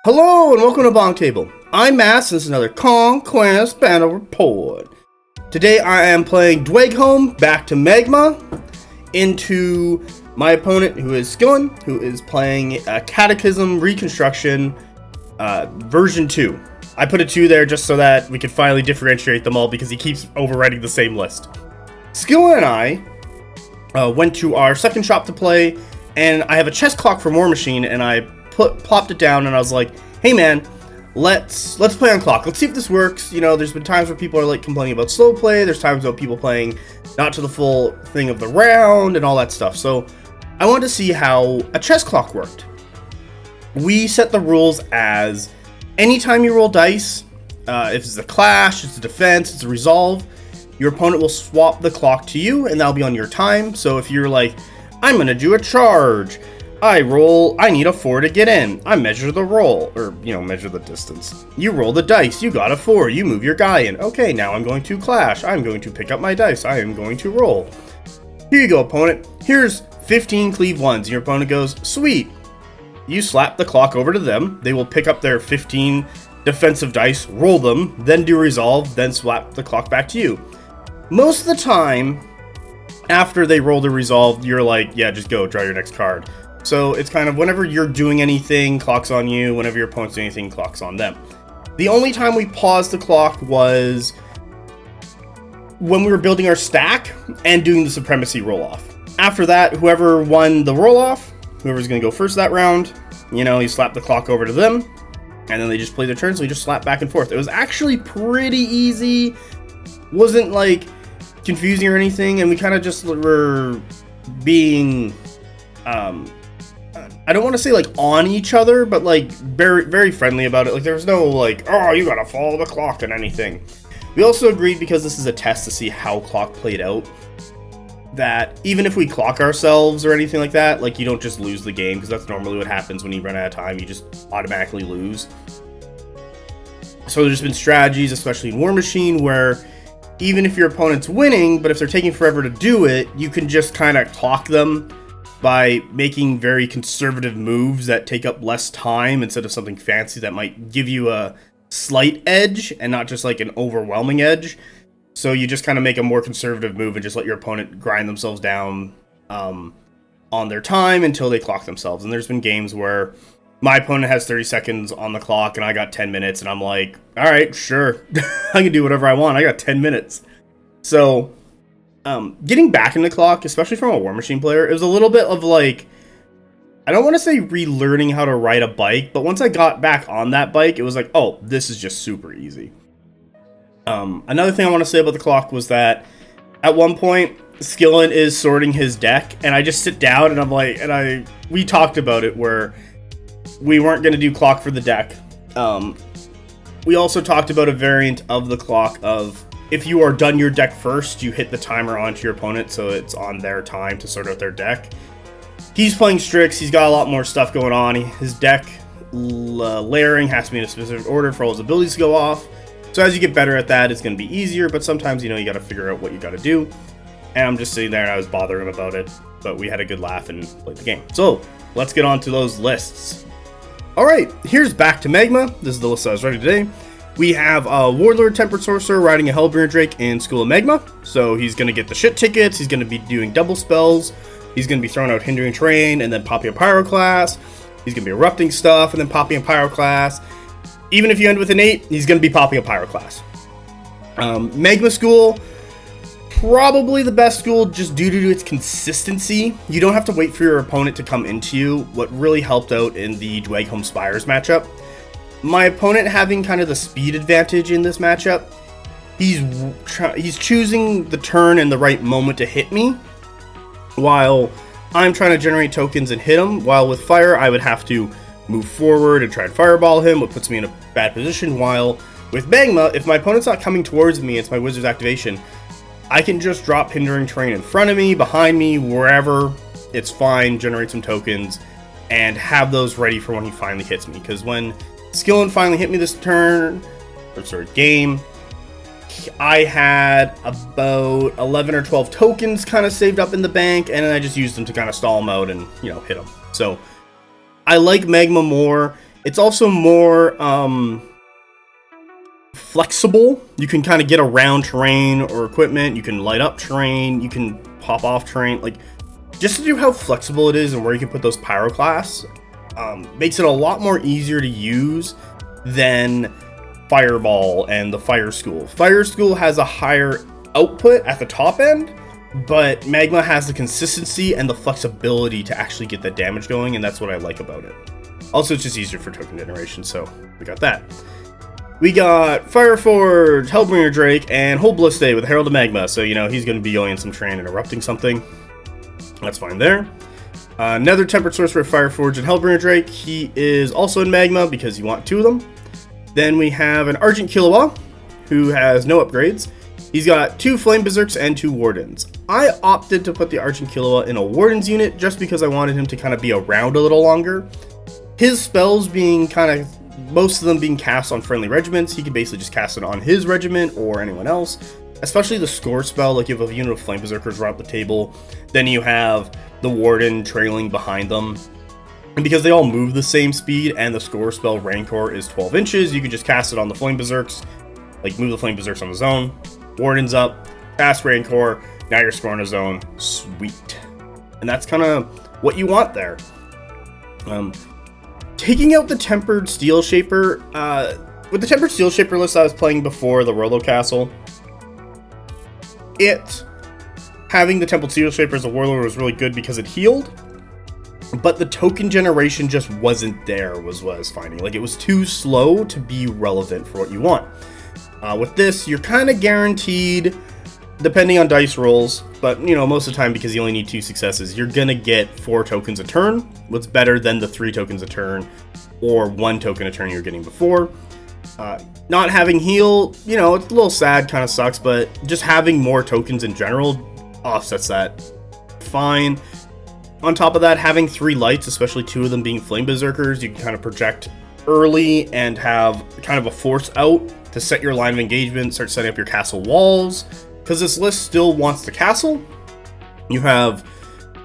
Hello and welcome to BonkTable. I'm Mass and this is another Conquest battle report. Today I am playing Dweghom Back to Magma into my opponent who is Skillen, who is playing Cataclysm Reconstruction version 2. I put a 2 there just so that we could finally differentiate them all because he keeps overwriting the same list. Skillen and I went to our second shop to play, and I have a chess clock for War Machine, and I plopped it down and I was like, hey man, let's play on clock. Let's see if this works. You know, there's been times where people are like complaining about slow play. There's times about people playing not to the full thing of the round and all that stuff. So I wanted to see how a chess clock worked. We set the rules as anytime you roll dice, if it's a clash, it's a defense, it's a resolve, your opponent will swap the clock to you and that'll be on your time. So if you're like, I'm gonna do a charge, I need a 4 to get in. I measure the roll, or, measure the distance. You roll the dice, you got a 4, you move your guy in. Okay, now I'm going to clash. I'm going to pick up my dice. I am going to roll. Here you go, opponent. Here's 15 cleave ones. Your opponent goes, sweet. You slap the clock over to them. They will pick up their 15 defensive dice, roll them, then do resolve, then slap the clock back to you. Most of the time, after they roll the resolve, you're like, yeah, just go, draw your next card. So it's kind of whenever you're doing anything, clock's on you. Whenever your opponent's doing anything, clock's on them. The only time we paused the clock was when we were building our stack and doing the supremacy roll-off. After that, whoever won the roll-off, whoever's going to go first that round, you slap the clock over to them, and then they just play their turn, so we just slap back and forth. It was actually pretty easy. Wasn't, like, confusing or anything, and we kind of just were being I don't want to say like on each other, but like very, very friendly about it. Like there was no like, oh, you gotta follow the clock and anything. We also agreed, because this is a test to see how clock played out, that even if we clock ourselves or anything like that, like you don't just lose the game, because that's normally what happens when you run out of time. You just automatically lose. So there's been strategies, especially in War Machine, where even if your opponent's winning, but if they're taking forever to do it, you can just kind of clock them by making very conservative moves that take up less time instead of something fancy that might give you a slight edge and not just like an overwhelming edge. So you just kind of make a more conservative move and just let your opponent grind themselves down on their time until they clock themselves. And there's been games where my opponent has 30 seconds on the clock and I got 10 minutes and I'm like, all right, sure, I can do whatever I want. I got 10 minutes. So getting back in the clock, especially from a War Machine player, it was a little bit of like, I don't want to say relearning how to ride a bike, but once I got back on that bike, it was like, oh, this is just super easy. Another thing I want to say about the clock was that at one point, Skillen is sorting his deck, and I just sit down and I'm like, we talked about it where we weren't going to do clock for the deck. We also talked about a variant of the clock of, if you are done your deck first, you hit the timer onto your opponent, so it's on their time to sort out their deck. He's playing Strix. He's got a lot more stuff going on. His deck layering has to be in a specific order for all his abilities to go off. So as you get better at that, it's going to be easier, but sometimes, you got to figure out what you got to do. And I'm just sitting there and I was bothering him about it, but we had a good laugh and played the game. So let's get on to those lists. All right, here's Back to Magma. This is the list I was ready today. We have a Warlord Tempered Sorcerer riding a Hellbringer Drake in School of Magma. So he's going to get the shit tickets, he's going to be doing double spells, he's going to be throwing out Hindering Terrain and then popping a Pyroclast, he's going to be erupting stuff and then popping a Pyroclast. Even if you end with an 8, he's going to be popping a Pyroclast. Magma School, probably the best school just due to its consistency. You don't have to wait for your opponent to come into you, what really helped out in the Dweghom Spires matchup. My opponent having kind of the speed advantage in this matchup, he's choosing the turn and the right moment to hit me, while I'm trying to generate tokens and hit him. While with fire, I would have to move forward and try and fireball him, what puts me in a bad position. While with Magma, if my opponent's not coming towards me, it's my wizard's activation, I can just drop Hindering Terrain in front of me, behind me, wherever. It's fine, generate some tokens, and have those ready for when he finally hits me. Because when Skillen finally hit me this game, I had about 11 or 12 tokens kind of saved up in the bank, and then I just used them to kind of stall him out and, hit him. So I like Magma more. It's also more flexible. You can kind of get around terrain or equipment. You can light up terrain. You can pop off terrain. Like, just to do how flexible it is and where you can put those pyroclasts, makes it a lot more easier to use than Fireball and the Fire School. Fire School has a higher output at the top end, but Magma has the consistency and the flexibility to actually get that damage going, and that's what I like about it. Also, it's just easier for token generation, so we got that. We got Fireforge, Hellbringer Drake, and Whole Blissday with Herald of Magma, so you know he's going to be going in some terrain and erupting something. That's fine there. Nether Tempered Sorcerer, Fireforge, and Hellbringer Drake. He is also in Magma because you want two of them. Then we have an Argent Killua, who has no upgrades. He's got 2 Flame Berserks and 2 Wardens. I opted to put the Argent Killua in a Wardens unit just because I wanted him to kind of be around a little longer. His spells being kind of, most of them being cast on friendly regiments, he can basically just cast it on his regiment or anyone else. Especially the score spell, like you have a unit of Flame Berserkers around the table, then you have the Warden trailing behind them. And because they all move the same speed and the score spell Rancor is 12 inches, you can just cast it on the Flame Berserks, like move the Flame Berserks on the zone. Warden's up, cast Rancor, now you're scoring a zone. Sweet. And that's kind of what you want there. Taking out the Tempered Steel Shaper, with the Tempered Steel Shaper list I was playing before the Rolo Castle, having the Tempered Steel Shaper as a Warlord was really good because it healed, but the token generation just wasn't there, was what I was finding. Like, it was too slow to be relevant for what you want. With this, you're kind of guaranteed, depending on dice rolls, but, you know, most of the time, because you only need 2 successes, you're gonna get 4 tokens a turn, what's better than the 3 tokens a turn, or 1 token a turn you're getting before. Not having heal, you know, it's a little sad, kind of sucks, but just having more tokens in general offsets that fine. On top of that, having 3 lights, especially 2 of them being Flame Berserkers, you can kind of project early and have kind of a force out to set your line of engagement, start setting up your castle walls, because this list still wants the castle. You have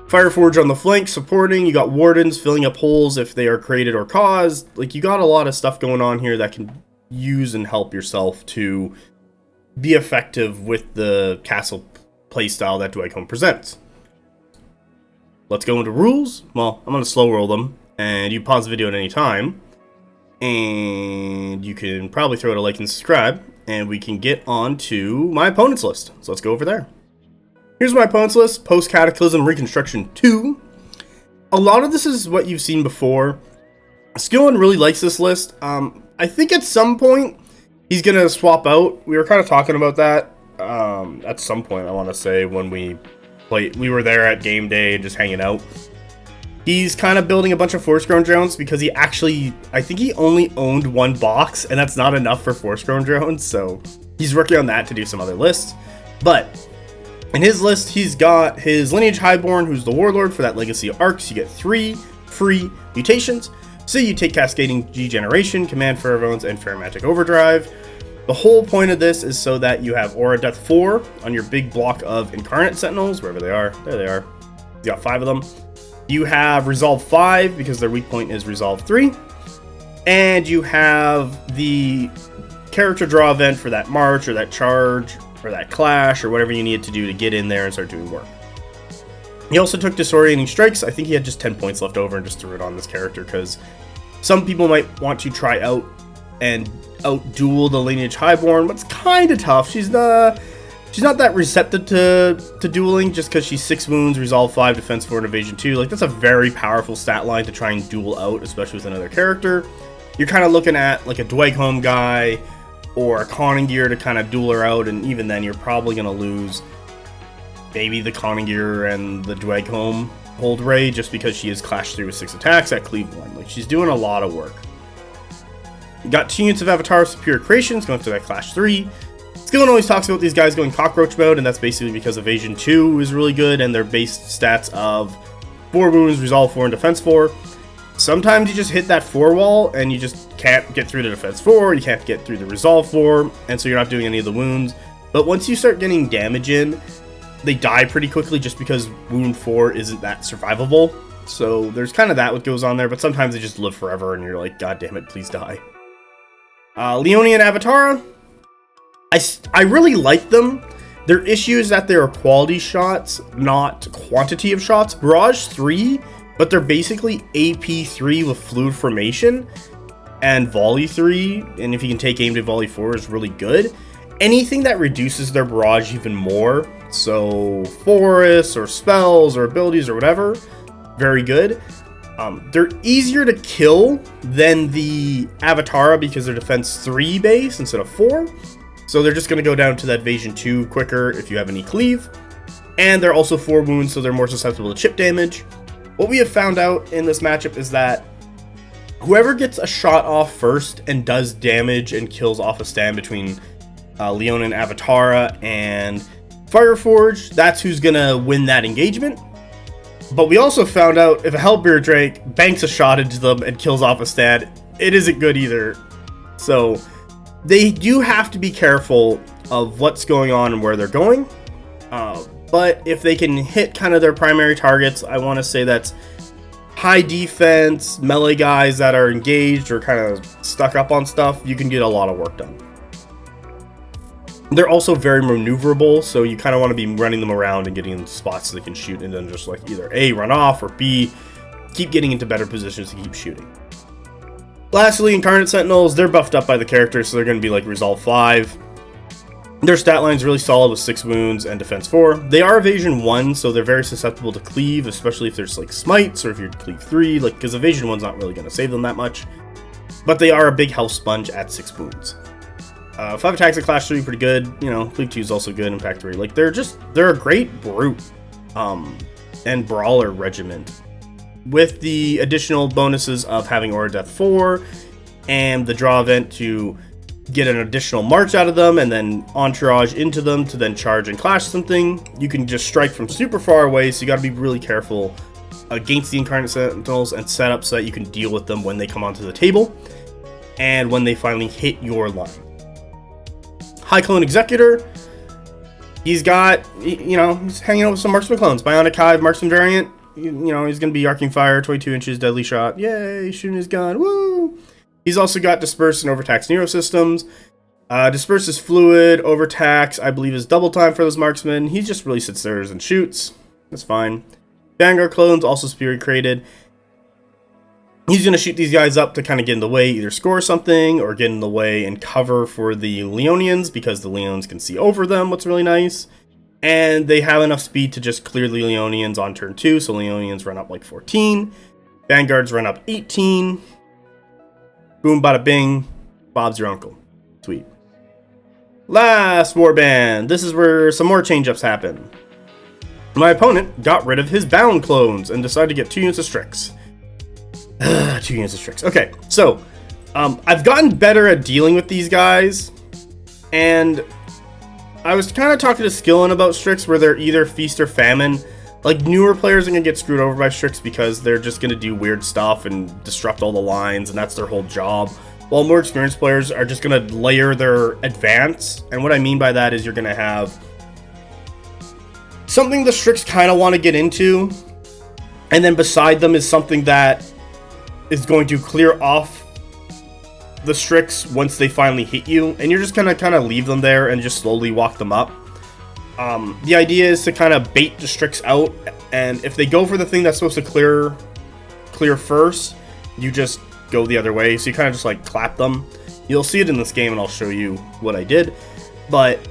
Fireforge on the flank supporting, you got Wardens filling up holes if they are created or caused. Like, you got a lot of stuff going on here that can use and help yourself to be effective with the castle playstyle that Dweghom presents. Let's go into rules. Well, I'm going to slow roll them, and you pause the video at any time, and you can probably throw it a like and subscribe, and we can get on to my opponent's list. So let's go over there. Here's my opponent's list, Post-Cataclysm Reconstruction 2. A lot of this is what you've seen before. Skillen really likes this list. I think at some point, he's going to swap out. We were kind of talking about that at some point, I want to say, when we were there at game day just hanging out. He's kind of building a bunch of Force Grown drones because he actually, I think he only owned 1 box, and that's not enough for Force Grown drones, so he's working on that to do some other lists. But in his list, he's got his Lineage Highborn, who's the Warlord for that Legacy of Arcs. You get 3 free mutations. So you take Cascading Degeneration, Command Pheromones, and Pheromantic Overdrive. The whole point of this is so that you have Aura Death 4 on your big block of Incarnate Sentinels, wherever they are. There they are. You got 5 of them. You have Resolve 5, because their weak point is Resolve 3. And you have the character draw event for that March, or that Charge, or that Clash, or whatever you need to do to get in there and start doing work. He also took Disorienting Strikes. I think he had just 10 points left over and just threw it on this character, because some people might want to try out and out-duel the Lineage Highborn, but it's kind of tough. She's not that receptive to dueling, just because she's 6 wounds, Resolve 5, Defense 4, and Evasion 2. Like, that's a very powerful stat line to try and duel out, especially with another character. You're kind of looking at, like, a Dweghom guy or a Coningir to kind of duel her out, and even then, you're probably going to lose maybe the Coningir and the Dweghom Hold Ray, just because she is Clash 3 with 6 attacks at Cleveland. Like, she's doing a lot of work. You got 2 units of Avatar Superior Creations going to that Clash 3. Skillen always talks about these guys going Cockroach mode, and that's basically because Evasion 2 is really good, and their base stats of 4 wounds, Resolve 4, and Defense 4. Sometimes you just hit that 4 wall, and you just can't get through the Defense 4, you can't get through the Resolve 4, and so you're not doing any of the wounds. But once you start getting damage in, they die pretty quickly just because Wound 4 isn't that survivable. So there's kind of that what goes on there, but sometimes they just live forever and you're like, God damn it, please die. Leonine and Avatara, I really like them. Their issue is that they are quality shots, not quantity of shots. Barrage 3, but they're basically AP 3 with fluid formation, and volley 3, and if you can take aim to volley 4 is really good. Anything that reduces their barrage even more, so forests or spells or abilities or whatever, very good. They're easier to kill than the Avatara because they're defense 3 base instead of 4. So they're just going to go down to that evasion 2 quicker if you have any cleave. And they're also 4 wounds, so they're more susceptible to chip damage. What we have found out in this matchup is that whoever gets a shot off first and does damage and kills off a stand between Leonine and Avatara and Fireforge, that's who's going to win that engagement. But we also found out if a Hellbeer Drake banks a shot into them and kills off a stand, it isn't good either. So they do have to be careful of what's going on and where they're going. But if they can hit kind of their primary targets, I want to say that's high defense, melee guys that are engaged or kind of stuck up on stuff, you can get a lot of work done. They're also very maneuverable, so you kind of want to be running them around and getting into spots so they can shoot, and then just like either A, run off, or B, keep getting into better positions to keep shooting. Lastly, Incarnate Sentinels, they're buffed up by the character, so they're going to be like Resolve 5. Their stat line's really solid with 6 wounds and defense 4. They are evasion 1, so they're very susceptible to cleave, especially if there's like smites or if you're cleave 3, like because evasion 1's not really going to save them that much. But they are a big health sponge at 6 wounds. 5 attacks at Clash 3, pretty good. You know, Cleave 2 is also good. Impact 3, like they're a great brute and brawler regiment, with the additional bonuses of having Aura Death 4 and the draw event to get an additional march out of them and then entourage into them to then charge and clash something. You can just strike from super far away, so you got to be really careful against the Incarnate Sentinels and set up so that you can deal with them when they come onto the table and when they finally hit your line. High Clone Executor, he's got, you know, he's hanging out with some marksman clones. Bionic Hive, marksman variant, you know, he's going to be arcing fire, 22 inches, deadly shot. Yay, shooting his gun, woo! He's also got Disperse and Overtax Nero systems. Disperse is fluid, Overtax, I believe, is double time for those marksmen. He just really sits there and shoots. That's fine. Vanguard clones, also spirit created. He's going to shoot these guys up to kind of get in the way, either score something or get in the way and cover for the Leonians, because the Leonians can see over them, what's really nice. And they have enough speed to just clear the Leonians on turn 2, so Leonians run up like 14. Vanguards run up 18. Boom, bada bing. Bob's your uncle. Sweet. Last warband. This is where some more change-ups happen. My opponent got rid of his bound clones and decided to get 2 units of Strix. 2 units of Strix. Okay, so I've gotten better at dealing with these guys, and I was kind of talking to Skillen about Strix, where they're either feast or famine. Like, newer players are going to get screwed over by Strix because they're just going to do weird stuff and disrupt all the lines, and that's their whole job. While more experienced players are just going to layer their advance, and what I mean by that is you're going to have something the Strix kind of want to get into, and then beside them is something that is going to clear off the Strix once they finally hit you, and you're just gonna kind of leave them there and just slowly walk them up. The idea is to kind of bait the Strix out, and if they go for the thing that's supposed to clear first, you just go the other way, so you kind of just like clap them. You'll see it in this game, and I'll show you what I did, but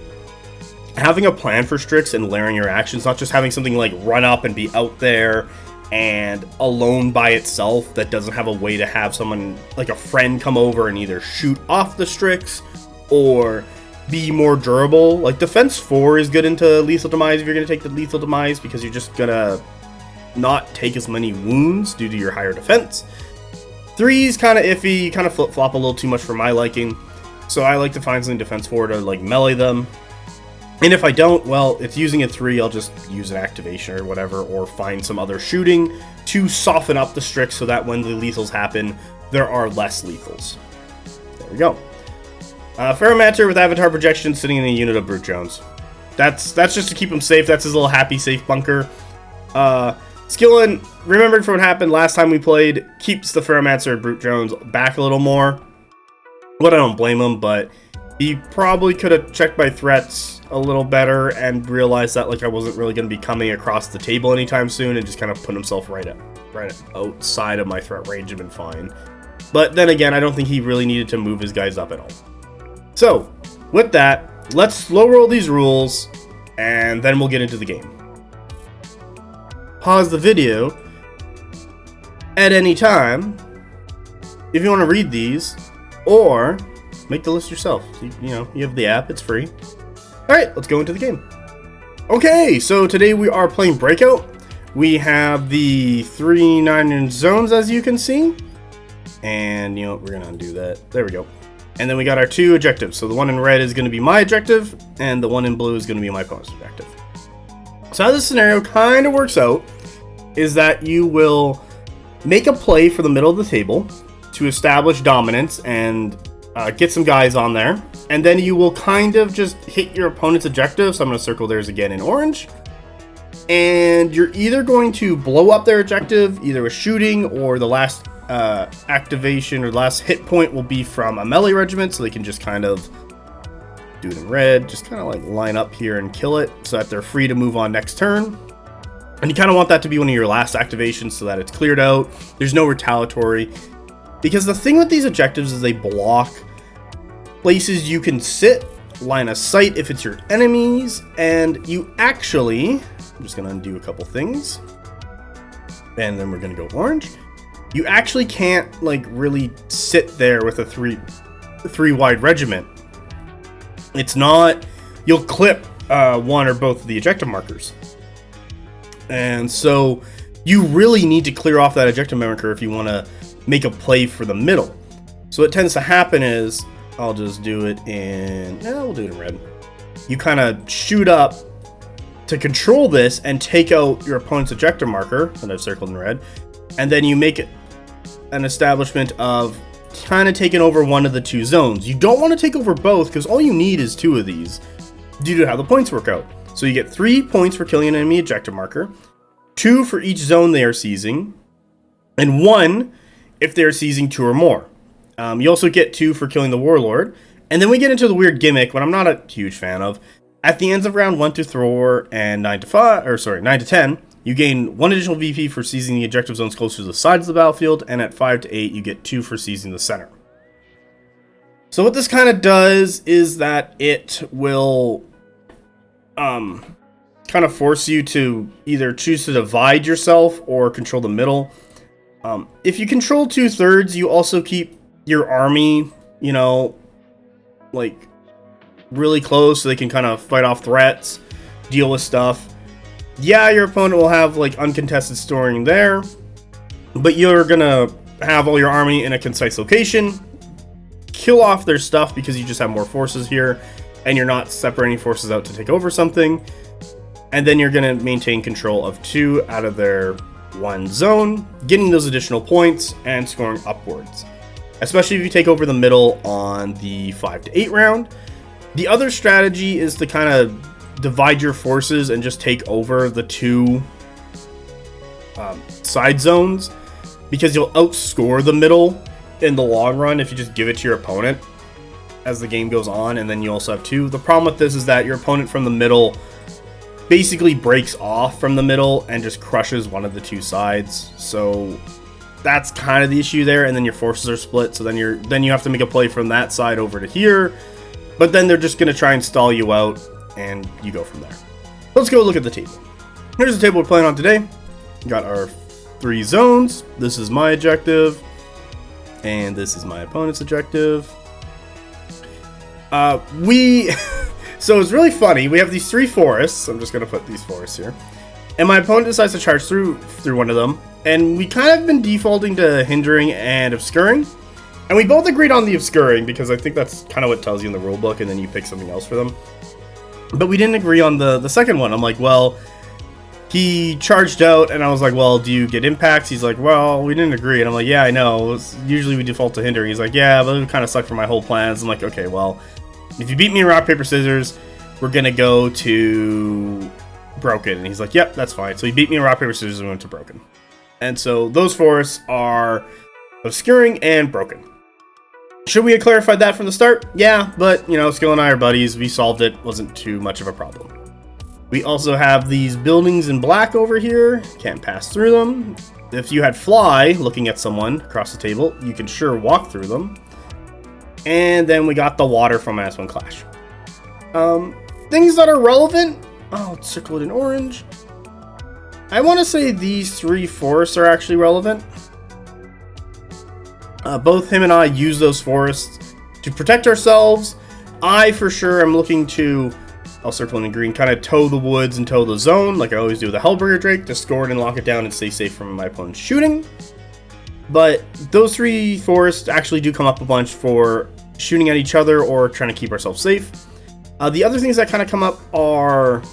having a plan for Strix and layering your actions, not just having something like run up and be out there and alone by itself that doesn't have a way to have someone like a friend come over and either shoot off the Strix or be more durable. Like defense 4 is good into lethal demise if you're going to take the lethal demise, because you're just going to not take as many wounds due to your higher defense. 3 is kind of iffy, kind of flip-flop a little too much for my liking, so I like to find something defense 4 to like melee them. And if I don't, well, it's using a 3, I'll just use an activation or whatever, or find some other shooting to soften up the Strix so that when the lethals happen, there are less lethals. There we go. Ferromancer with Avatar Projection sitting in a unit of Brute Jones. That's just to keep him safe. That's his little happy safe bunker. Skillen, remembered from what happened last time we played, keeps the Ferromancer Brute Drones back a little more. But I don't blame him, but he probably could have checked my threats a little better and realized that like I wasn't really going to be coming across the table anytime soon, and just kind of put himself right outside of my threat range and been fine. But then again, I don't think he really needed to move his guys up at all. So, with that, let's slow roll these rules, and then we'll get into the game. Pause the video at any time if you want to read these, or make the list yourself. You know, you have the app, it's free. Alright, let's go into the game. Okay, so today we are playing Breakout. We have the 3 9-inch zones, as you can see. And, you know, we're going to undo that. There we go. And then we got our 2 objectives. So the one in red is going to be my objective, and the one in blue is going to be my opponent's objective. So how this scenario kind of works out is that you will make a play for the middle of the table to establish dominance and get some guys on there. And then you will kind of just hit your opponent's objective. So I'm going to circle theirs again in orange. And you're either going to blow up their objective, either with shooting, or the last activation or the last hit point will be from a melee regiment, so they can just kind of do it in red, just kind of like line up here and kill it so that they're free to move on next turn. And you kind of want that to be one of your last activations so that it's cleared out. There's no retaliatory, because the thing with these objectives is they block places you can sit, line of sight if it's your enemies, and you actually, I'm just going to undo a couple things, and then we're going to go orange. You actually can't like really sit there with a three wide regiment. It's not, you'll clip one or both of the objective markers. And so you really need to clear off that objective marker if you want to make a play for the middle. So what tends to happen is, I'll just do it in, we'll do it in red. You kind of shoot up to control this and take out your opponent's objective marker that I've circled in red. And then you make it an establishment of kind of taking over one of the 2 zones. You don't want to take over both, because all you need is 2 of these due to how the points work out. So you get 3 points for killing an enemy objective marker, 2 for each zone they are seizing, and 1 if they are seizing 2 or more. You also get 2 for killing the warlord. And then we get into the weird gimmick, what I'm not a huge fan of. At the ends of round 1 to 4 and 9 to 10, you gain 1 additional VP for seizing the objective zones closer to the sides of the battlefield, and at 5 to 8, you get 2 for seizing the center. So what this kind of does is that it will kind of force you to either choose to divide yourself or control the middle. If you control 2/3, you also keep your army, you know, like really close so they can kind of fight off threats, deal with stuff. Yeah, your opponent will have like uncontested storing there, but you're gonna have all your army in a concise location, kill off their stuff because you just have more forces here, and you're not separating forces out to take over something. And then you're gonna maintain control of 2 out of their 1 zone, getting those additional points and scoring upwards. Especially if you take over the middle on the 5 to 8 round. The other strategy is to kind of divide your forces and just take over the 2 side zones, because you'll outscore the middle in the long run if you just give it to your opponent as the game goes on. And then you also have 2. The problem with this is that your opponent from the middle basically breaks off from the middle and just crushes one of the 2 sides. So that's kind of the issue there. And then your forces are split, so then you have to make a play from that side over to here, but then they're just going to try and stall you out, and you go from there. Let's go look at the table. Here's the table we're playing on today. We got our 3 zones. This is my objective, and this is my opponent's objective. So it's really funny. We have these 3 forests. I'm just gonna put these forests here, and my opponent decides to charge through one of them, and we kind of been defaulting to hindering and obscuring. And we both agreed on the obscuring because I think that's kind of what tells you in the rulebook, and then you pick something else for them. But we didn't agree on the second one. I'm like, well, he charged out, and I was like, well, do you get impacts? He's like, well, we didn't agree. And I'm like, yeah, I know. Usually we default to hinder. He's like, yeah, but it would kind of suck for my whole plans. I'm like, okay, well, if you beat me in rock, paper, scissors, we're going to go to broken. And he's like, yep, that's fine. So he beat me in rock, paper, scissors, and went to broken. And so those forests are obscuring and broken. Should we have clarified that from the start? Yeah, but, you know, Skillen and I are buddies. We solved it. Wasn't too much of a problem. We also have these buildings in black over here. Can't pass through them. If you had fly looking at someone across the table, you can sure walk through them. And then we got the water from -1 Clash. Things that are relevant. Oh, it's circled in orange. I want to say these 3 forests are actually relevant. Both him and I use those forests to protect ourselves. I, for sure, am looking to, I'll circle in green, kind of toe the woods and toe the zone, like I always do with the Hellbringer Drake, to score it and lock it down and stay safe from my opponent's shooting. But those 3 forests actually do come up a bunch for shooting at each other or trying to keep ourselves safe. The other things that kind of come up are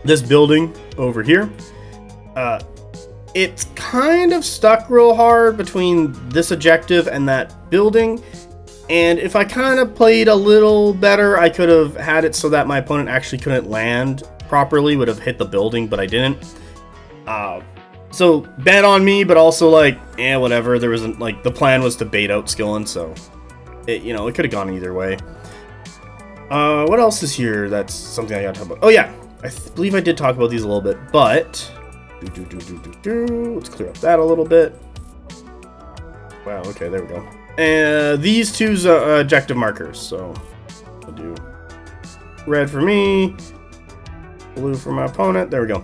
this building over here. It's kind of stuck real hard between this objective and that building. And if I kind of played a little better, I could have had it so that my opponent actually couldn't land properly, would have hit the building, but I didn't. So bad on me, but also like, whatever. There wasn't like, the plan was to bait out Skillen, so it, you know, it could have gone either way. What else is here? That's something I gotta talk about. Oh yeah, I believe I did talk about these a little bit, but let's clear up that a little bit. Wow, okay, there we go. And these 2 objective markers, so I'll do red for me, blue for my opponent. There we go.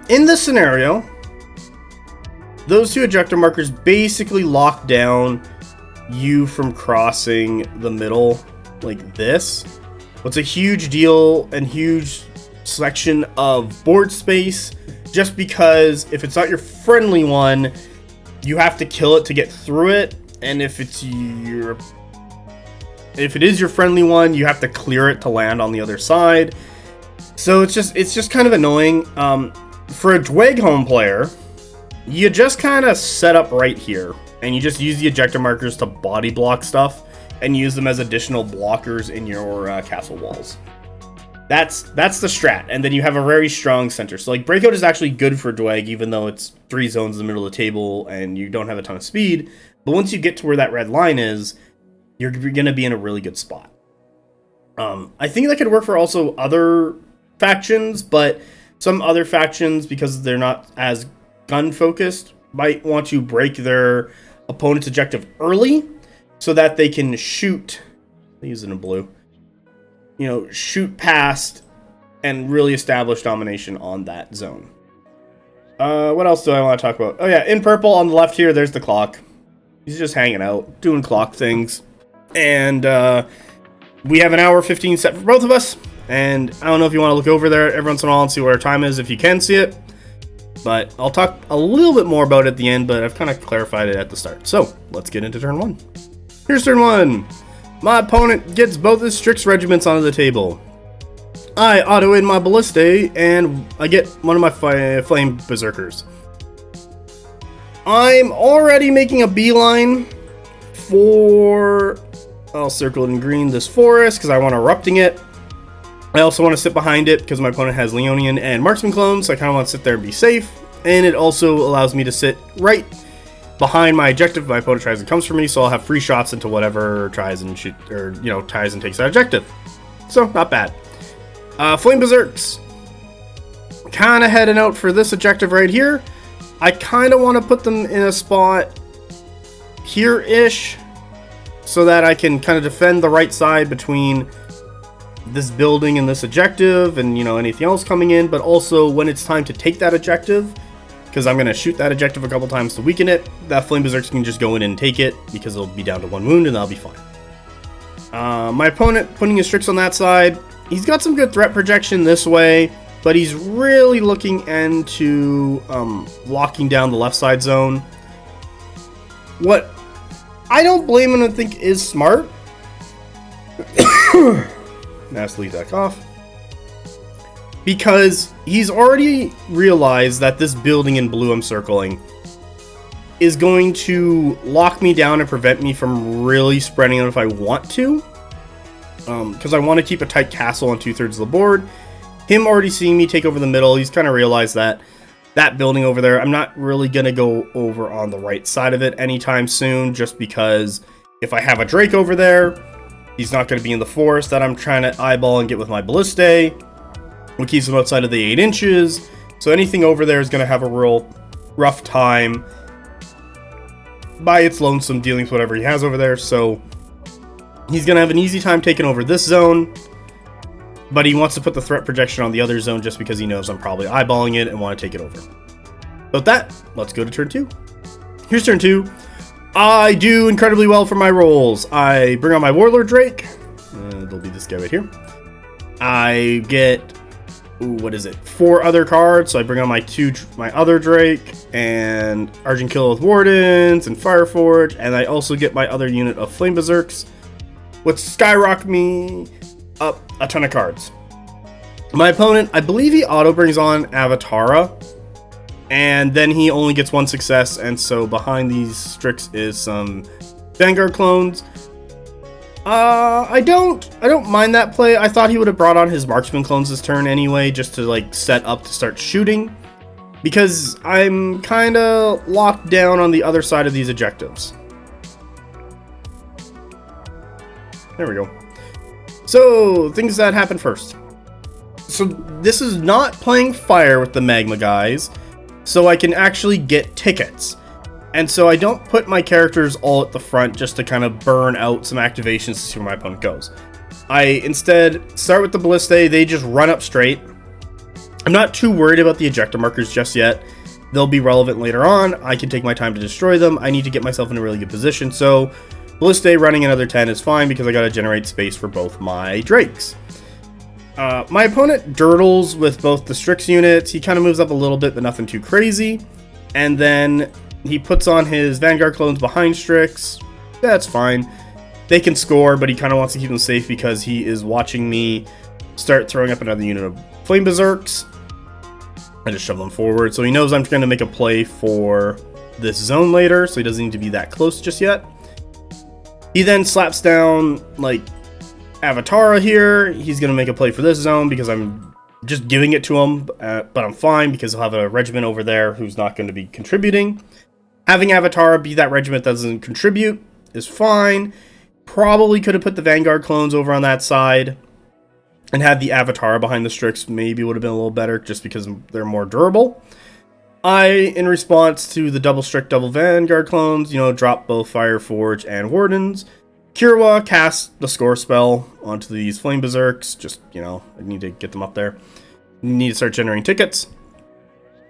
In this scenario, those 2 objective markers basically lock down you from crossing the middle like this. What's a huge deal and huge section of board space, just because if it's not your friendly one, you have to kill it to get through it, and if it is your friendly one, you have to clear it to land on the other side. So it's just kind of annoying. For a Dweghom player, you just kind of set up right here, and you just use the ejector markers to body block stuff, and use them as additional blockers in your castle walls. That's the strat, and then you have a very strong center. So like Breakout is actually good for Dweg, even though it's 3 zones in the middle of the table and you don't have a ton of speed. But once you get to where that red line is, you're going to be in a really good spot. I think that could work for also other factions, but some other factions, because they're not as gun focused, might want to break their opponent's objective early so that they can shoot. I'll use it in blue. You know, shoot past and really establish domination on that zone. What else do I want to talk about? Oh yeah, in purple on the left here, there's the clock. He's just hanging out, doing clock things. And we have an hour 15 set for both of us. And I don't know if you want to look over there every once in a while and see what our time is, if you can see it. But I'll talk a little bit more about it at the end, but I've kind of clarified it at the start. So, let's get into turn 1. Here's turn 1. My opponent gets both his Strix regiments onto the table. I auto-in my Ballista, and I get one of my Flame Berserkers. I'm already making a beeline for, I'll circle it in green, this forest, because I want erupting it. I also want to sit behind it, because my opponent has Leonine and Marksman clones, so I kind of want to sit there and be safe. And it also allows me to sit right behind my objective if my opponent tries and comes for me, so I'll have free shots into whatever tries and shoot, or, you know, ties and takes that objective. So, not bad. Flame Berserks. Kind of heading out for this objective right here. I kind of want to put them in a spot here-ish, so that I can kind of defend the right side between this building and this objective, and, you know, anything else coming in, but also when it's time to take that objective, because I'm going to shoot that objective a couple times to weaken it, that Flame Berserks can just go in and take it, because it'll be down to 1 wound, and that'll be fine. My opponent putting his Strix on that side, he's got some good threat projection this way, but he's really looking into locking down the left side zone. What I don't blame him and think is smart. Let's leave that off. Because he's already realized that this building in blue I'm circling is going to lock me down and prevent me from really spreading out if I want to. Because I want to keep a tight castle on 2/3 of the board. him already seeing me take over the middle, he's kind of realized that that building over there, I'm not really going to go over on the right side of it anytime soon, just because if I have a Drake over there, he's not going to be in the forest that I'm trying to eyeball and get with my Ballistae, which keeps him outside of the 8 inches. So anything over there is going to have a real rough time by its lonesome dealing with whatever he has over there. So he's going to have an easy time taking over this zone, but he wants to put the threat projection on the other zone just because he knows I'm probably eyeballing it and want to take it over. So with that, let's go to turn 2. Here's turn 2. I do incredibly well for my rolls. I bring on my Warlord Drake. It'll be this guy right here. I get, what is it? 4 other cards. So I bring on my other Drake and Argent Killer with Wardens and Fireforge, and I also get my other unit of Flame Berserks, which skyrocket me up a ton of cards. My opponent, I believe he auto brings on Avatara, and then he only gets 1 success, and so behind these Strix is some Vanguard clones. I don't mind that play. I thought he would have brought on his Marksman clones this turn anyway, just to like set up to start shooting, because I'm kind of locked down on the other side of these objectives. There we go. So, things that happen first. So, this is not playing fire with the Magma guys, so I can actually get tickets. And so I don't put my characters all at the front just to kind of burn out some activations to see where my opponent goes. I instead start with the Ballistae, they just run up straight. I'm not too worried about the ejector markers just yet. They'll be relevant later on. I can take my time to destroy them. I need to get myself in a really good position, so Ballistae running another 10 is fine because I gotta generate space for both my Drakes. My opponent dirtles with both the Strix units. He kind of moves up a little bit, but nothing too crazy. And then he puts on his Vanguard clones behind Strix. That's fine. They can score, but he kind of wants to keep them safe because he is watching me start throwing up another unit of Flame Berserks. I just shove them forward, so he knows I'm going to make a play for this zone later, so he doesn't need to be that close just yet. He then slaps down, like, Avatara here. He's going to make a play for this zone because I'm just giving it to him, but I'm fine because he'll have a regiment over there who's not going to be contributing. Having Avatara be that regiment that doesn't contribute is fine. Probably could have put the Vanguard clones over on that side and had the Avatara behind the Strix. Maybe would have been a little better just because they're more durable. In response to the double Strix, double Vanguard clones, drop both Fireforge and Wardens. Kirwa casts the score spell onto these Flame Berserks. Just, I need to get them up there. Need to start generating tickets.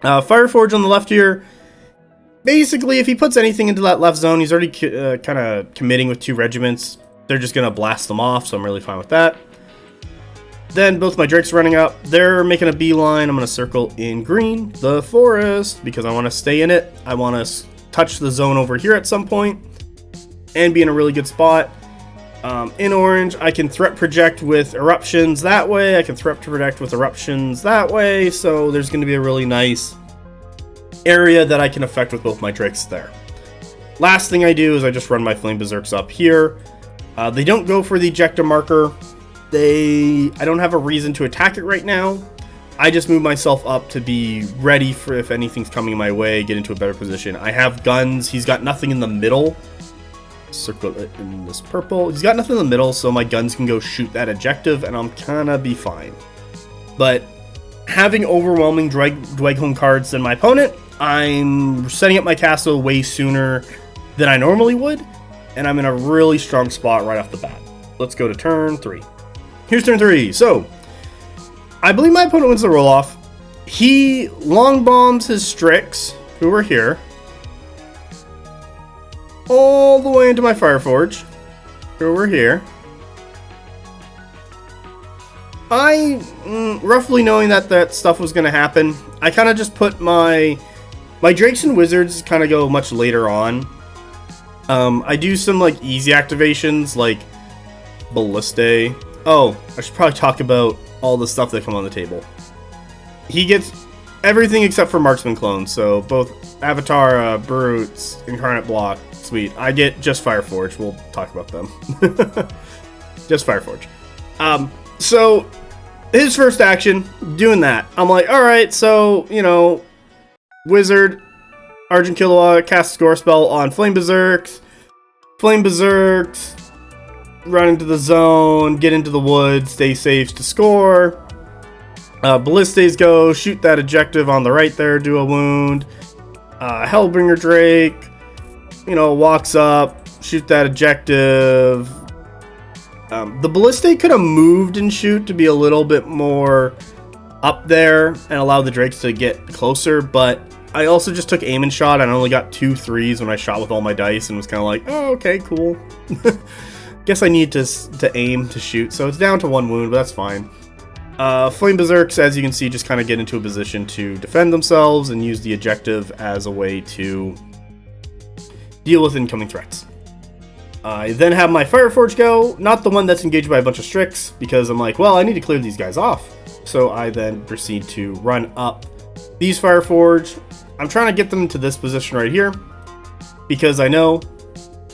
Fireforge on the left here. Basically, if he puts anything into that left zone, he's already kind of committing with 2 regiments. They're just going to blast them off, so I'm really fine with that. Then both my Drakes running up. They're making a beeline. I'm going to circle in green, the forest, because I want to stay in it. I want to touch the zone over here at some point and be in a really good spot. In orange, I can threat project with eruptions that way. I can threat project with eruptions that way. So there's going to be a really nice area that I can affect with both my Drakes there. Last thing I do is I just run my Flame Berserks up here. They don't go for the ejector marker. I don't have a reason to attack it right now. I just move myself up to be ready for if anything's coming my way, get into a better position. I have guns. He's got nothing in the middle. Circle it in this purple. He's got nothing in the middle, so my guns can go shoot that objective, and I'm gonna be fine. But having overwhelming Dweghom cards than my opponent, I'm setting up my castle way sooner than I normally would, and I'm in a really strong spot right off the bat. Let's go to turn 3. Here's turn 3. So, I believe my opponent wins the roll-off. He long bombs his Strix, who are here, all the way into my Fireforge, who are here. Roughly knowing that stuff was going to happen, I kind of just put my Drakes and Wizards kind of go much later on. I do some like easy activations like Ballistae. Oh, I should probably talk about all the stuff that come on the table. He gets everything except for Marksman clones, so both Avatara, Brutes, Incarnate Block, sweet. I get just Fireforge. We'll talk about them. Just Fireforge. So his first action, doing that. I'm like, alright, so, you know, Wizard, Argent Killua, cast a score spell on Flame Berserks. Flame Berserks, run into the zone, get into the woods, stay safe to score. Ballistas go, shoot that objective on the right there, do a wound. Hellbringer Drake, you know, walks up, shoot that objective. The Ballista could have moved and shoot to be a little bit more up there and allow the Drakes to get closer, but I also just took aim and shot, and I only got 2 3s when I shot with all my dice, and was kind of like, oh, okay, cool. Guess I need to aim to shoot, so it's down to 1 wound, but that's fine. Flame Berserks, as you can see, just kind of get into a position to defend themselves and use the objective as a way to deal with incoming threats. I then have my Fireforge go, not the one that's engaged by a bunch of Strix, because I'm like, well, I need to clear these guys off. So I then proceed to run up these Fireforge. I'm trying to get them to this position right here, because I know,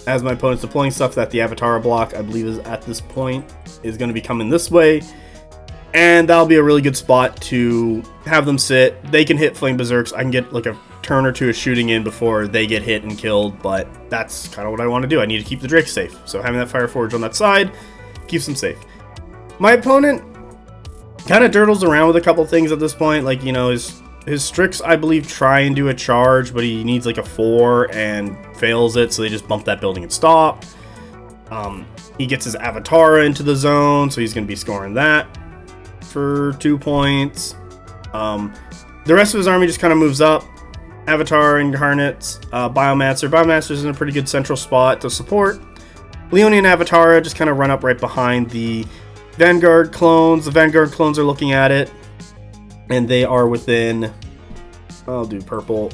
as my opponent's deploying stuff, that the Avatar block, I believe, is at this point, is going to be coming this way. And that'll be a really good spot to have them sit. They can hit Flame Berserks. I can get like a turn or two of shooting in before they get hit and killed, but that's kind of what I want to do. I need to keep the Drake safe. So having that Fireforge on that side keeps them safe. My opponent kind of dirtles around with a couple things at this point. Like, you know, his Strix, I believe, try and do a charge, but he needs like a 4 and fails it, so they just bump that building and stop. He gets his Avatar into the zone, so he's going to be scoring that for 2 points. The rest of his army just kind of moves up. Avatar, Incarnates, Biomancer. Biomancer's in a pretty good central spot to support. Leonine and Avatar just kind of run up right behind the Vanguard clones. The Vanguard clones are looking at it, and they are within, I'll do purple.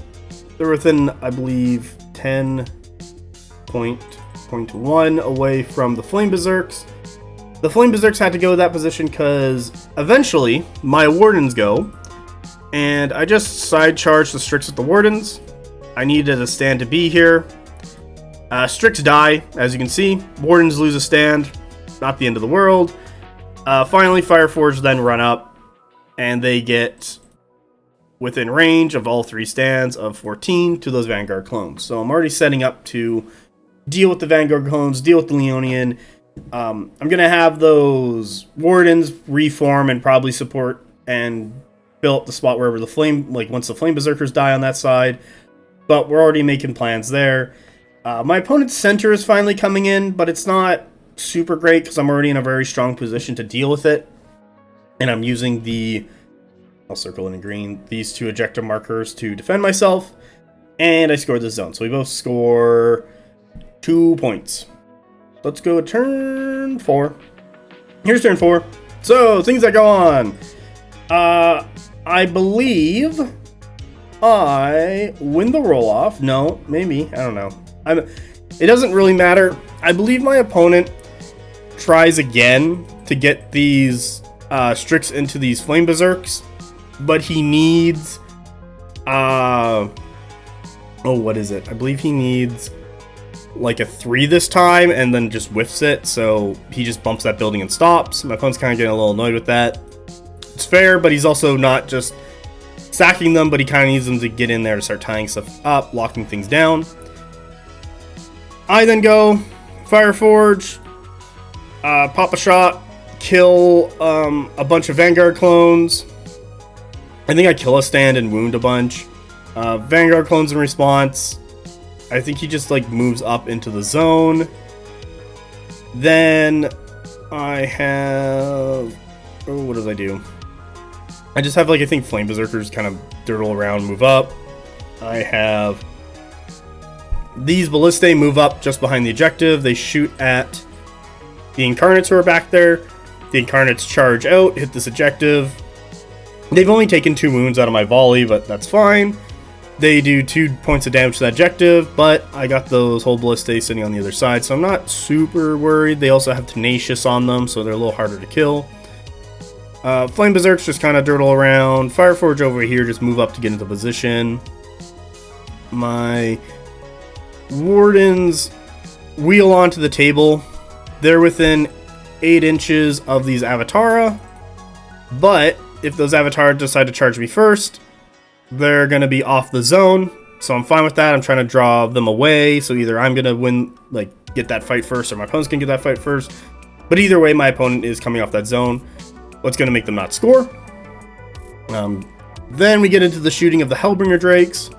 They're within, I believe, 10.1 away from the Flame Berserks. The Flame Berserks had to go to that position because eventually my Wardens go, and I just side charged the Strix with the Wardens. I needed a stand to be here. Strix die, as you can see. Wardens lose a stand. Not the end of the world. Finally, Fireforge then run up, and they get within range of all 3 stands of 14 to those Vanguard clones. So I'm already setting up to deal with the Vanguard clones, deal with the Leonian. I'm going to have those Wardens reform and probably support and fill up the spot wherever the Flame, like once the Flame Berserkers die on that side. But we're already making plans there. My opponent's center is finally coming in, but it's not super great because I'm already in a very strong position to deal with it. And I'm using the, I'll circle it in green, these 2 ejector markers to defend myself. And I scored this zone. So we both score 2 points. Let's go turn 4. Here's turn 4. So, things that go on. I believe I win the roll-off. No, maybe. I don't know. It doesn't really matter. I believe my opponent tries again to get these Strix into these Flame Berserks, but he needs... oh, what is it? I believe he needs like a 3 this time, and then just whiffs it, so he just bumps that building and stops. My opponent's kind of getting a little annoyed with that. It's fair, but he's also not just sacking them, but he kind of needs them to get in there to start tying stuff up, locking things down. I then go Fireforge, pop a shot, kill a bunch of Vanguard clones. I think I kill a stand and wound a bunch. Vanguard clones in response. I think he just like moves up into the zone. Then I have... oh, what did I do? I just have like, I think Flame Berserkers kind of dirtle around, move up. I have these Ballistae move up just behind the objective. They shoot at the Incarnates who are back there. The Incarnates charge out, hit this objective. They've only taken 2 wounds out of my volley, but that's fine. They do 2 points of damage to that objective, but I got those whole Ballistae sitting on the other side, so I'm not super worried. They also have Tenacious on them, so they're a little harder to kill. Flame Berserks just kind of dirtle around. Fireforge over here just move up to get into position. My Wardens wheel onto the table. They're within 8 inches of these Avatara. But if those avatars decide to charge me first, they're going to be off the zone. So I'm fine with that. I'm trying to draw them away. So either I'm going to win, like get that fight first, or my opponent's going to get that fight first. But either way, my opponent is coming off that zone. What's going to make them not score? Then we get into the shooting of the Hellbringer Drakes.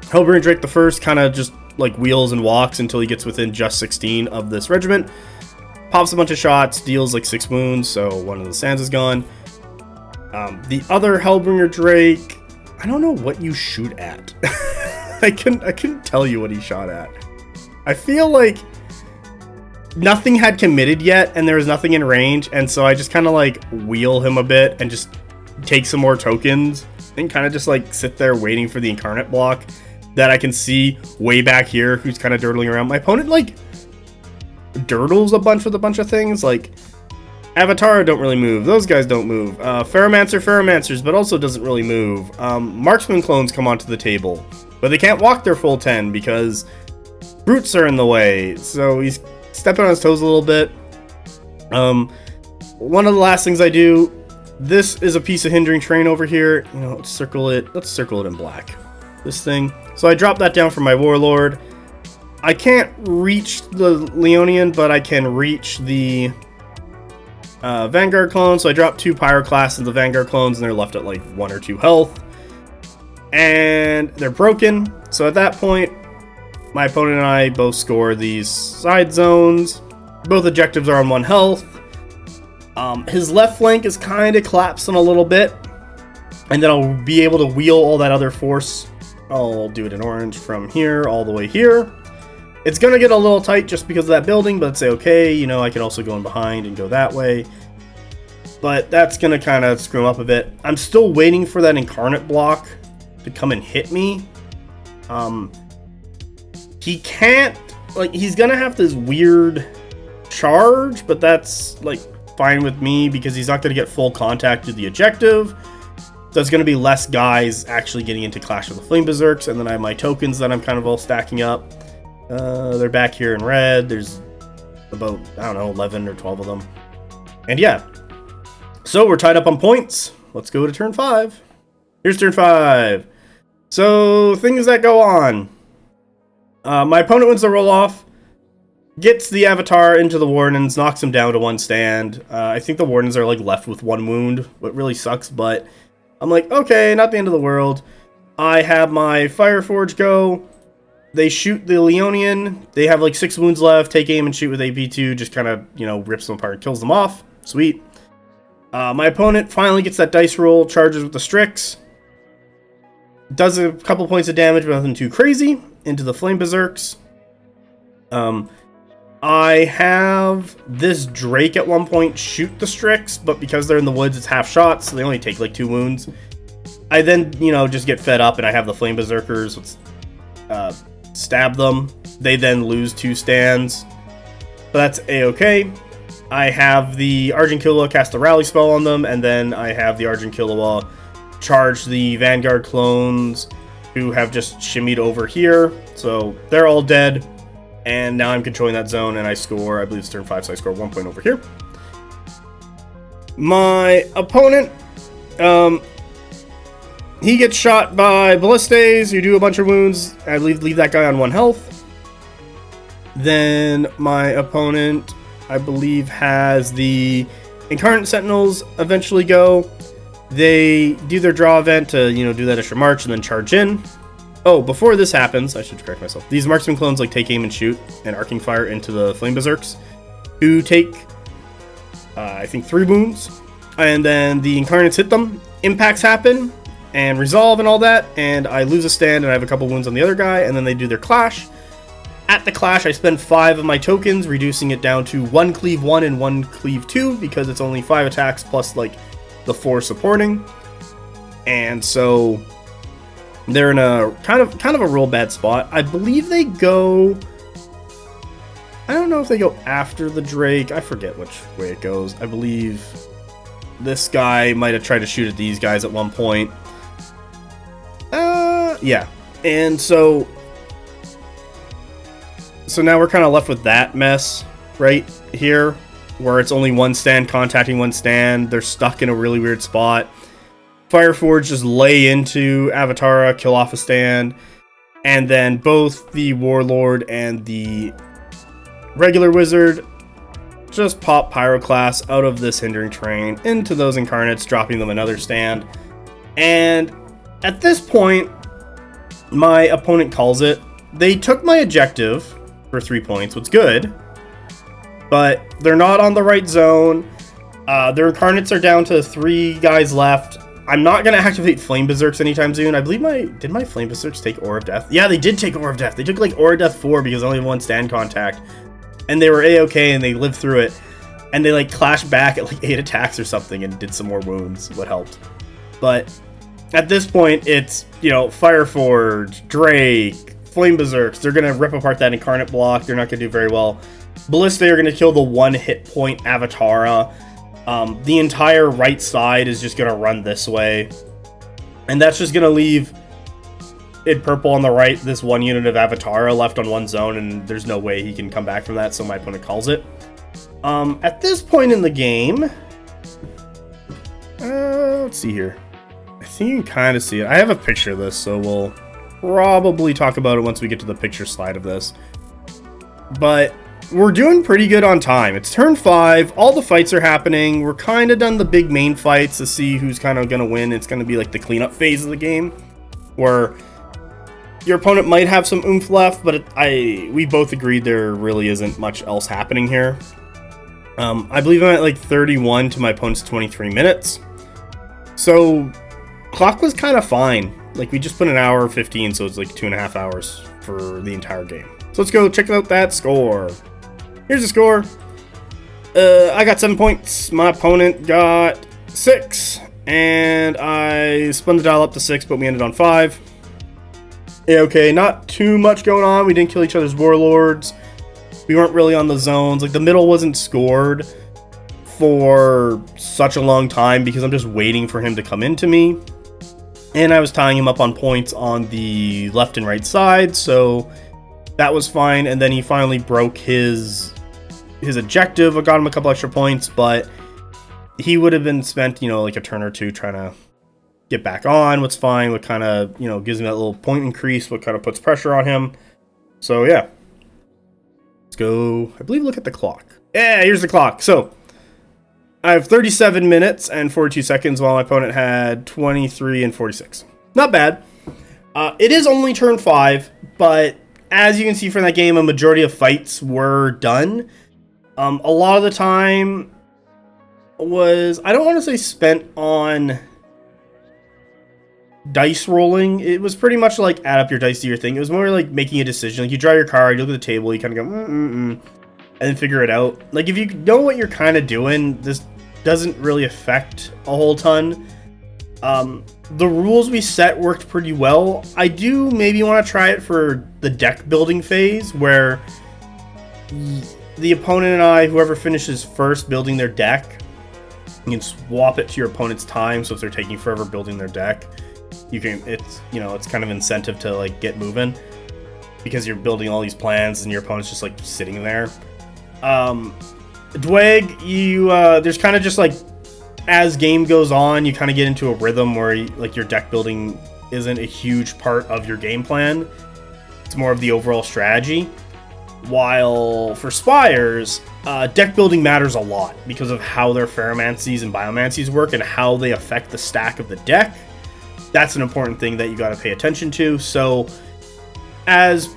Hellbringer Drake the first kind of just like wheels and walks until he gets within just 16 of this regiment. Pops a bunch of shots, deals like 6 wounds, so one of the sands is gone. The other Hellbringer Drake, I don't know what you shoot at. I couldn't tell you what he shot at. I feel like nothing had committed yet, and there was nothing in range, and so I just kind of like wheel him a bit and just take some more tokens and kind of just like sit there waiting for the Incarnate block that I can see way back here who's kind of dirtling around. My opponent like dirtles a bunch with a bunch of things, like Avatar don't really move, those guys don't move, Ferromancers, but also doesn't really move. Marksman clones come onto the table, but they can't walk their full 10 because brutes are in the way, so he's stepping on his toes a little bit. One of the last things I do, this is a piece of hindering terrain over here, you know, let's circle it in black, this thing. So I drop that down for my Warlord. I can't reach the Leonine, but I can reach the Vanguard clone, so I drop 2 Pyroclasts into the Vanguard clones, and they're left at like 1 or 2 health. And they're broken, so at that point, my opponent and I both score these side zones. Both objectives are on 1 health. His left flank is kind of collapsing a little bit, and then I'll be able to wheel all that other force. I'll do it in orange from here all the way here. It's going to get a little tight just because of that building, but it's okay. You know, I can also go in behind and go that way. But that's going to kind of screw him up a bit. I'm still waiting for that Incarnate block to come and hit me. He can't, like, he's going to have this weird charge, but that's, like, fine with me because he's not going to get full contact with the objective. So it's going to be less guys actually getting into Clash of the Flame Berserks, and then I have my tokens that I'm kind of all stacking up. They're back here in red. There's about, I don't know, 11 or 12 of them. And yeah, so we're tied up on points. Let's go to turn 5. Here's turn 5. So things that go on. My opponent wins the roll-off, gets the Avatar into the Wardens, knocks him down to 1 stand. I think the Wardens are like left with 1 wound, what really sucks, but I'm like, okay, not the end of the world. I have my Fireforge go. They shoot the Leonine. They have like 6 wounds left. Take aim and shoot with AP2. Just kind of, you know, rips them apart and kills them off. Sweet. My opponent finally gets that dice roll, charges with the Strix. Does a couple points of damage, but nothing too crazy. Into the Flame Berserks. I have this Drake at one point shoot the Strix, but because they're in the woods, it's half shots, so they only take like 2 wounds. I then, you know, just get fed up and I have the Flame Berserkers stab them. They then lose 2 stands, but that's a-okay. I have the Argent Killua cast the rally spell on them, and then I have the Argent Killua charge the Vanguard clones who have just shimmied over here, so they're all dead. And now I'm controlling that zone, and I score, I believe it's turn 5, so I score 1 point over here. My opponent, he gets shot by ballistas, who do a bunch of wounds. I leave that guy on 1 health. Then my opponent, I believe, has the Incarnate Sentinels eventually go. They do their draw event to, you know, do that extra march and then charge in. Oh, before this happens, I should correct myself. These marksman clones like take aim and shoot and arcing fire into the Flame Berserks, who take, I think, 3 wounds. And then the Incarnates hit them. Impacts happen and resolve and all that. And I lose a stand and I have a couple wounds on the other guy. And then they do their clash. At the clash, I spend 5 of my tokens, reducing it down to 1 cleave 1 and 1 cleave 2 because it's only 5 attacks plus like the 4 supporting. And so they're in a kind of a real bad spot. I believe they go, I don't know if they go after the Drake. I forget which way it goes. I believe this guy might have tried to shoot at these guys at one point. Yeah. And so now we're kind of left with that mess right here. where it's only one stand contacting one stand. They're stuck in a really weird spot. Fireforge just lay into Avatara, kill off a stand, and then both the Warlord and the regular Wizard just pop Pyroclast out of this hindering terrain into those Incarnates, dropping them another stand. And at this point, my opponent calls it. They took my objective for 3 points, what's good, but they're not on the right zone. Their Incarnates are down to 3 guys left. I'm not going to activate Flame Berserks anytime soon. I believe did my Flame Berserks take Aura of Death? Yeah, they did take Aura of Death. They took like Aura of Death 4 because only one stand contact. And they were A-okay and they lived through it. And they like clashed back at like 8 attacks or something and did some more wounds, what helped. But at this point, it's, you know, Fireforge, Drake, Flame Berserks. They're going to rip apart that Incarnate block. They're not going to do very well. Ballista are going to kill the 1 hit point Avatara. The entire right side is just going to run this way. And that's just going to leave it purple on the right, this 1 unit of Avatara left on 1 zone, and there's no way he can come back from that, so my opponent calls it. At this point in the game, let's see here. I think you can kind of see it. I have a picture of this, so we'll probably talk about it once we get to the picture slide of this. But we're doing pretty good on time. It's turn 5. All the fights are happening. We're kind of done the big main fights to see who's kind of going to win. It's going to be like the cleanup phase of the game, where your opponent might have some oomph left, but we both agreed there really isn't much else happening here. I believe I'm at like 31 to my opponent's 23 minutes. So clock was kind of fine. Like, we just put an hour 15, so it's like 2.5 hours for the entire game. So let's go check out that score. Here's the score. I got 7 points. My opponent got 6. And I spun the dial up to 6, but we ended on 5. Yeah, okay, not too much going on. We didn't kill each other's Warlords. We weren't really on the zones. Like, the middle wasn't scored for such a long time because I'm just waiting for him to come into me. And I was tying him up on points on the left and right side, so that was fine. And then he finally broke his objective. I got him a couple extra points, but he would have been spent, you know, like a turn or two trying to get back on. What's fine, what kind of, you know, gives him that little point increase, what kind of puts pressure on him. So yeah, let's go. I believe look at the clock. Yeah, here's the clock. So I have 37 minutes and 42 seconds while my opponent had 23 and 46. Not bad. It is only turn 5, but as you can see from that game, a majority of fights were done. A lot of the time was, I don't want to say spent on dice rolling. It was pretty much like add up your dice, do your thing. It was more like making a decision. Like, you draw your card, you look at the table, you kind of go and then figure it out. Like, if you know what you're kind of doing, this doesn't really affect a whole ton. The rules we set worked pretty well. I do maybe want to try it for the deck building phase, where the opponent and I, whoever finishes first building their deck, you can swap it to your opponent's time. So if they're taking forever building their deck, you can, it's, you know, it's kind of incentive to like get moving because you're building all these plans and your opponent's just like sitting there. Dweg, there's kind of just like, as game goes on, you kind of get into a rhythm where like your deck building isn't a huge part of your game plan. It's more of the overall strategy. While for Spires, deck building matters a lot because of how their Ferromancies and Biomancies work and how they affect the stack of the deck. That's an important thing that you got to pay attention to. So as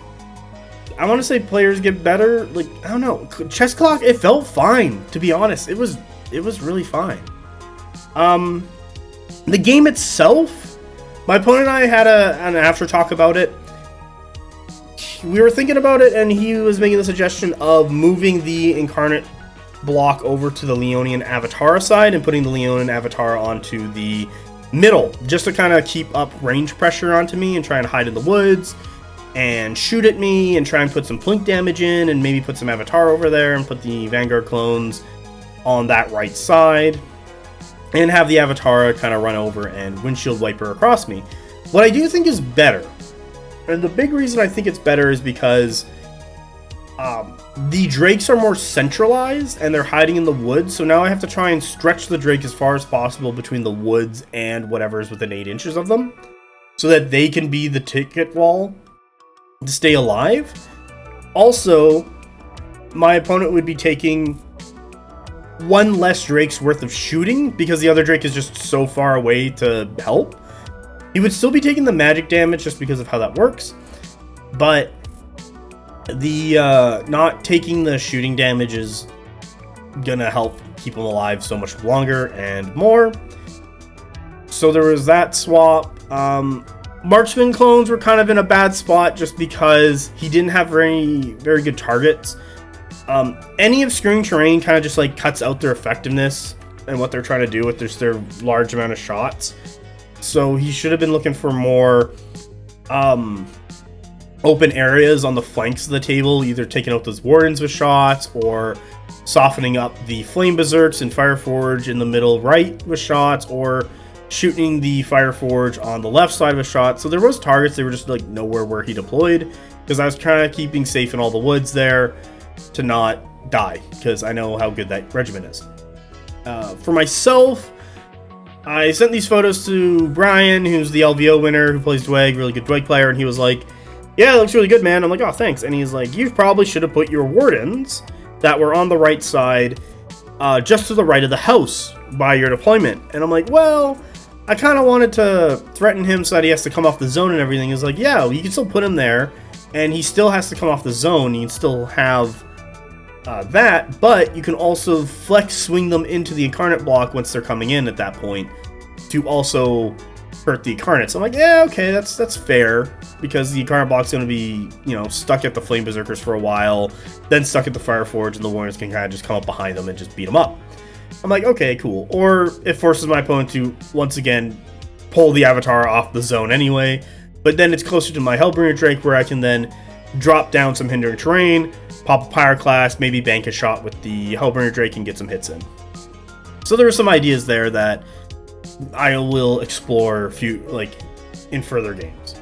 I want to say players get better, like, I don't know, chess clock, it felt fine, to be honest. It was really fine. The game itself, my opponent and I had an after talk about it. We were thinking about it, and he was making the suggestion of moving the Incarnate block over to the Leonine Avatara side and putting the Leonine Avatara onto the middle, just to kind of keep up range pressure onto me and try and hide in the woods and shoot at me and try and put some plink damage in and maybe put some Avatar over there and put the Vanguard clones on that right side and have the Avatar kind of run over and windshield wiper across me. What I do think is better, and the big reason I think it's better, is because The drakes are more centralized and they're hiding in the woods, so now I have to try and stretch the drake as far as possible between the woods and whatever is within 8 inches of them, so that they can be the ticket wall to stay alive. Also, my opponent would be taking 1 less drake's worth of shooting because the other drake is just so far away to help. He would still be taking the magic damage just because of how that works, but the not taking the shooting damage is gonna help keep him alive so much longer and more. So there was that swap. Marksman clones were kind of in a bad spot just because he didn't have very good targets. Any obscuring terrain kind of just like cuts out their effectiveness and what they're trying to do with their large amount of shots. So he should have been looking for more open areas on the flanks of the table, either taking out those wardens with shots or softening up the flame berserks and fireforge in the middle right with shots, or shooting the fireforge on the left side with shots. So there was targets, they were just like nowhere where he deployed, because I was kind of keeping safe in all the woods there to not die, because I know how good that regiment is. For myself, I sent these photos to Brian, who's the LVO winner, who plays Dweg, really good Dweg player, and he was like, yeah, it looks really good, man. I'm like, oh, thanks. And he's like, you probably should have put your wardens that were on the right side, just to the right of the house by your deployment. And I'm like, well, I kind of wanted to threaten him so that he has to come off the zone and everything. He's like, yeah, well, you can still put him there, and he still has to come off the zone. You can still have that, but you can also flex swing them into the Incarnate block once they're coming in at that point to also hurt the Incarnate. So I'm like, yeah, okay, that's fair, because the Incarnate block's going to be, stuck at the Flame Berserkers for a while, then stuck at the Fireforge, and the Warriors can kind of just come up behind them and just beat them up. I'm like, okay, cool. Or it forces my opponent to, once again, pull the Avatar off the zone anyway, but then it's closer to my Hellbringer Drake, where I can then drop down some hindering terrain, pop a Pyroclast, maybe bank a shot with the Hellbringer Drake and get some hits in. So there are some ideas there that I will explore in further games.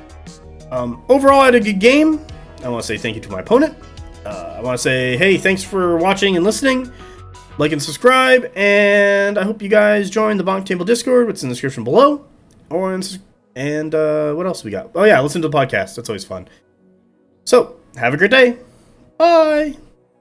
Overall, I had a good game. I want to say thank you to my opponent. I want to say, hey, thanks for watching and listening. Like and subscribe, and I hope you guys join the BonkTable Discord, which is in the description below. And what else we got? Oh yeah, listen to the podcast. That's always fun. So, have a great day. Bye!